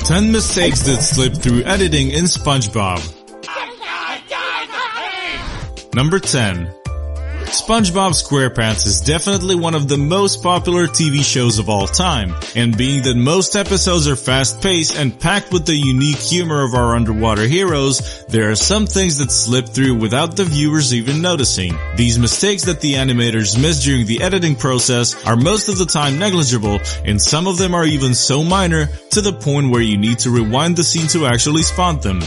Ten mistakes that slip through editing in SpongeBob. Number 10. SpongeBob SquarePants is definitely one of the most popular TV shows of all time, and being that most episodes are fast-paced and packed with the unique humor of our underwater heroes, there are some things that slip through without the viewers even noticing. These mistakes that the animators miss during the editing process are most of the time negligible, and some of them are even so minor to the point where you need to rewind the scene to actually spot them.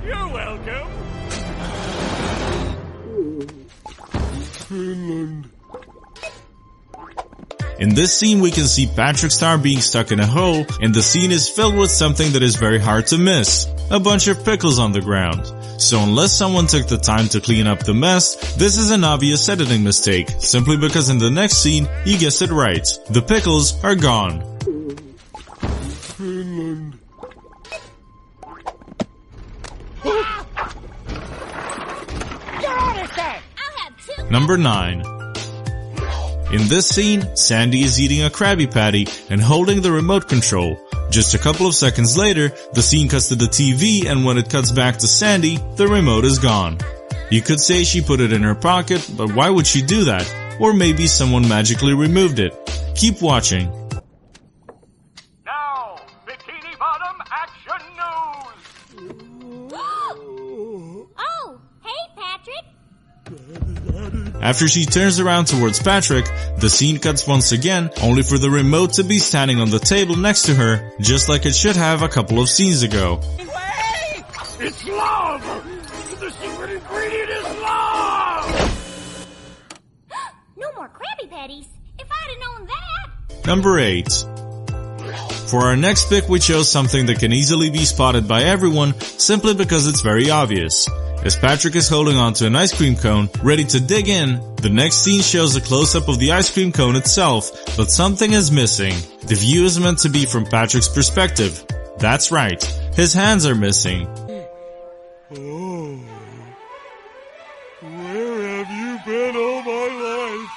You're welcome. In this scene we can see Patrick Star being stuck in a hole, and the scene is filled with something that is very hard to miss. A bunch of pickles on the ground. So unless someone took the time to clean up the mess, this is an obvious editing mistake, simply because in the next scene, you guessed it right, the pickles are gone. Number 9. In this scene, Sandy is eating a Krabby Patty and holding the remote control. Just a couple of seconds later, the scene cuts to the TV, and when it cuts back to Sandy, the remote is gone. You could say she put it in her pocket, but why would she do that? Or maybe someone magically removed it. Keep watching. Now, Bikini Bottom Action News. Oh, hey, Patrick. After she turns around towards Patrick, the scene cuts once again, only for the remote to be standing on the table next to her, just like it should have a couple of scenes ago. Wait! It's love! The secret ingredient is love! No more Krabby Patties. If I'd have known that. Number 8. For our next pick we chose something that can easily be spotted by everyone, simply because it's very obvious. As Patrick is holding onto an ice cream cone, ready to dig in, the next scene shows a close-up of the ice cream cone itself, but something is missing. The view is meant to be from Patrick's perspective. That's right, his hands are missing. Oh, where have you been all my life?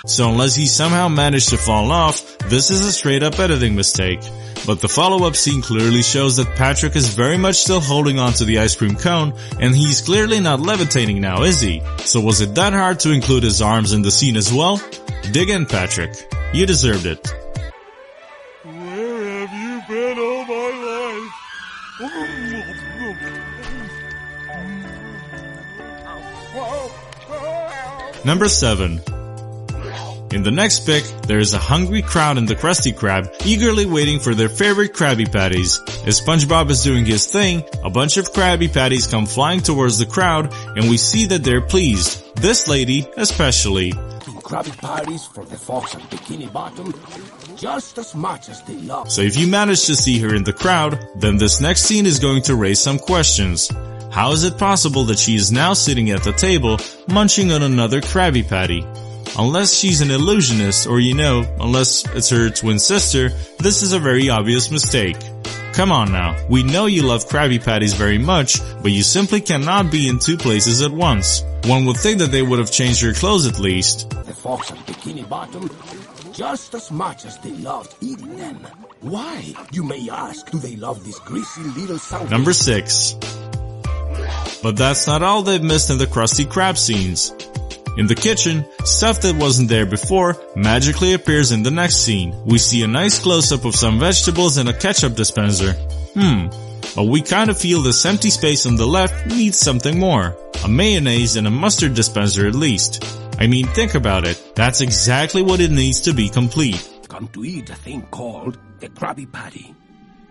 So unless he somehow managed to fall off, this is a straight-up editing mistake. But the follow-up scene clearly shows that Patrick is very much still holding onto the ice cream cone, and he's clearly not levitating now, is he? So was it that hard to include his arms in the scene as well? Dig in, Patrick. You deserved it. Where have you been all my life? Number 7. In the next pick, there is a hungry crowd in the Krusty Krab, eagerly waiting for their favorite Krabby Patties. As SpongeBob is doing his thing, a bunch of Krabby Patties come flying towards the crowd, and we see that they're pleased. This lady, especially. Krabby Patties for the Fox and Bikini Bottom, just as much as they love. So if you manage to see her in the crowd, then this next scene is going to raise some questions. How is it possible that she is now sitting at the table, munching on another Krabby Patty? Unless she's an illusionist, or unless it's her twin sister, this is a very obvious mistake. Come on now, we know you love Krabby Patties very much, but you simply cannot be in two places at once. One would think that they would have changed her clothes at least. The Fox and Bikini Bottom, just as much as they loved eating them. Why, you may ask, do they love this greasy little sound? Number 6. But that's not all they've missed in the Krusty Krab scenes. In the kitchen, stuff that wasn't there before magically appears in the next scene. We see a nice close-up of some vegetables and a ketchup dispenser. But we kind of feel this empty space on the left needs something more. A mayonnaise and a mustard dispenser at least. I mean, think about it. That's exactly what it needs to be complete. Come to eat a thing called the Krabby Patty.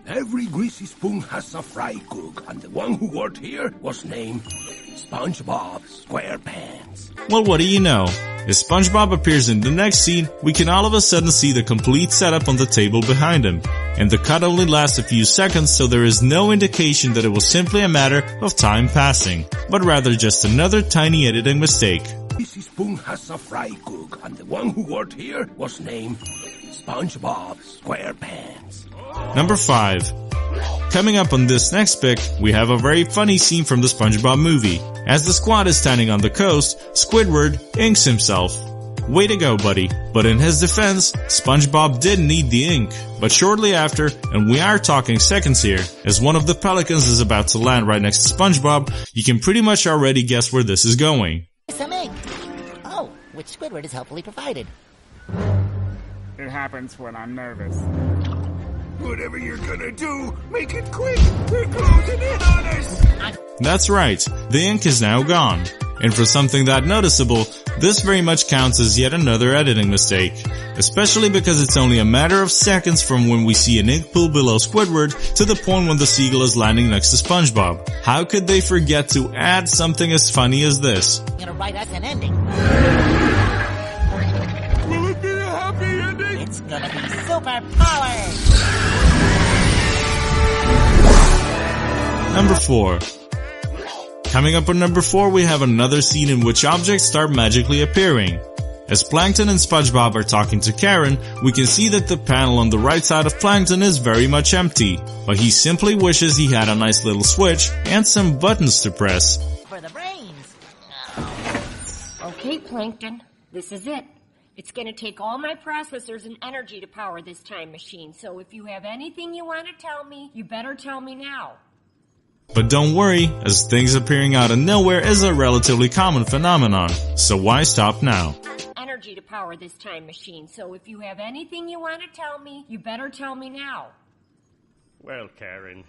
Every greasy spoon has a fry cook, and the one who worked here was named SpongeBob SquarePants. Well, what do you know? As SpongeBob appears in the next scene, we can all of a sudden see the complete setup on the table behind him. And the cut only lasts a few seconds, so there is no indication that it was simply a matter of time passing, but rather just another tiny editing mistake. Greasy spoon has a fry cook, and the one who worked here was named SpongeBob SquarePants. Number 5. Coming up on this next pick, we have a very funny scene from the SpongeBob movie. As the squad is standing on the coast, Squidward inks himself. Way to go, buddy. But in his defense, SpongeBob did need the ink. But shortly after, and we are talking seconds here, as one of the pelicans is about to land right next to SpongeBob, you can pretty much already guess where this is going. Some ink. Oh, which Squidward is helpfully provided. It happens when I'm nervous. Whatever you're gonna do, make it quick! They're closing in on us! That's right, the ink is now gone. And for something that noticeable, this very much counts as yet another editing mistake. Especially because it's only a matter of seconds from when we see an ink pool below Squidward to the point when the seagull is landing next to SpongeBob. How could they forget to add something as funny as this? You're gonna write us an ending. Will it be a happy ending? It's gonna be super powered. Number 4. Coming up on number 4, we have another scene in which objects start magically appearing. As Plankton and SpongeBob are talking to Karen, we can see that the panel on the right side of Plankton is very much empty, but he simply wishes he had a nice little switch and some buttons to press. For the brains. Okay, Plankton, this is it. It's gonna take all my processors and energy to power this time machine, so if you have anything you want to tell me, you better tell me now. But don't worry, as things appearing out of nowhere is a relatively common phenomenon, so why stop now? Energy to power this time machine, so if you have anything you want to tell me, you better tell me now. Well, Karen,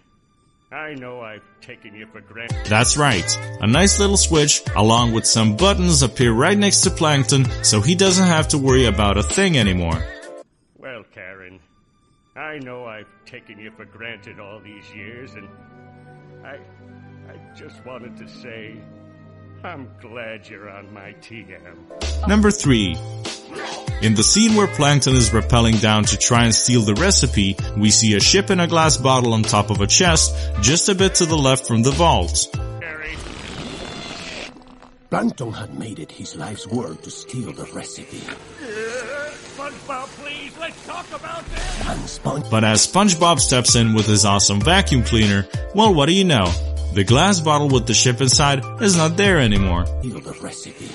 I know I've taken you for granted. That's right, a nice little switch along with some buttons appear right next to Plankton, so he doesn't have to worry about a thing anymore. Well, Karen, I know I've taken you for granted all these years, and I just wanted to say, I'm glad you're on my TM. Number 3. In the scene where Plankton is rappelling down to try and steal the recipe, we see a ship in a glass bottle on top of a chest, just a bit to the left from the vault. Harry, Plankton had made it his life's work to steal the recipe. SpongeBob, please, let's talk about this! And But as SpongeBob steps in with his awesome vacuum cleaner, well, what do you know? The glass bottle with the ship inside is not there anymore. steal the recipe.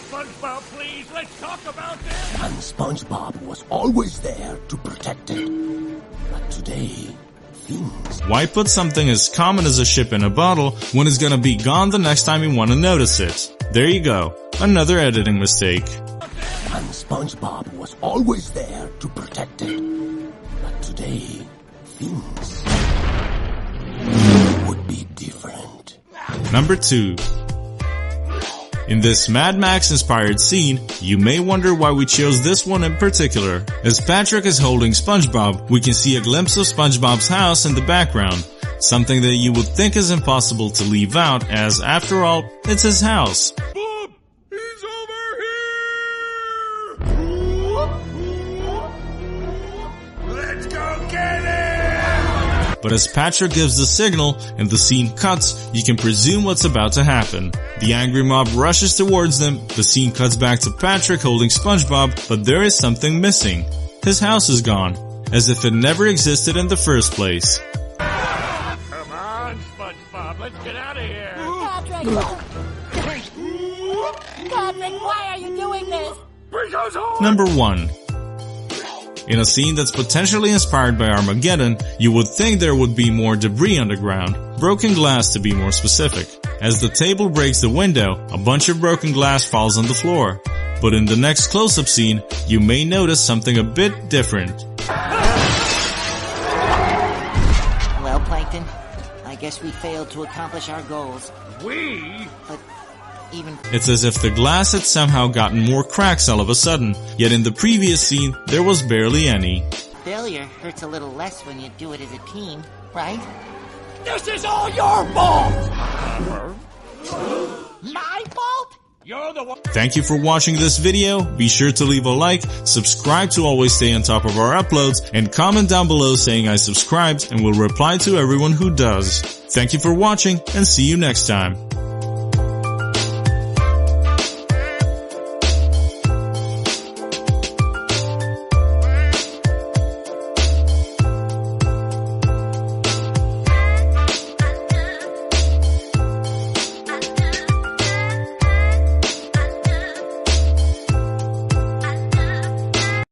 SpongeBob, please, let's talk about this! And SpongeBob was always there to protect it. But today, things... Why put something as common as a ship in a bottle when it's gonna be gone the next time you want to notice it? There you go, another editing mistake. And SpongeBob was always there to protect it. But today, things would be different. Number 2. In this Mad Max inspired scene, you may wonder why we chose this one in particular. As Patrick is holding SpongeBob, we can see a glimpse of SpongeBob's house in the background. Something that you would think is impossible to leave out, as after all, it's his house. Bob! He's over here! Let's go get it! But as Patrick gives the signal and the scene cuts, you can presume what's about to happen. The angry mob rushes towards them, the scene cuts back to Patrick holding SpongeBob, but there is something missing. His house is gone, as if it never existed in the first place. Come on, SpongeBob, let's get out of here! Patrick, why are you doing this? Because home! Number 1. In a scene that's potentially inspired by Armageddon, you would think there would be more debris underground. Broken glass to be more specific. As the table breaks the window, a bunch of broken glass falls on the floor. But in the next close-up scene, you may notice something a bit different. Well, Plankton, I guess we failed to accomplish our goals. We? But even... It's as if the glass had somehow gotten more cracks all of a sudden, yet in the previous scene, there was barely any. failure hurts a little less when you do it as a team, right? This is all your fault! My fault? You're the one... Thank you for watching this video. Be sure to leave a like, subscribe to always stay on top of our uploads, and comment down below saying I subscribed and will reply to everyone who does. Thank you for watching and see you next time.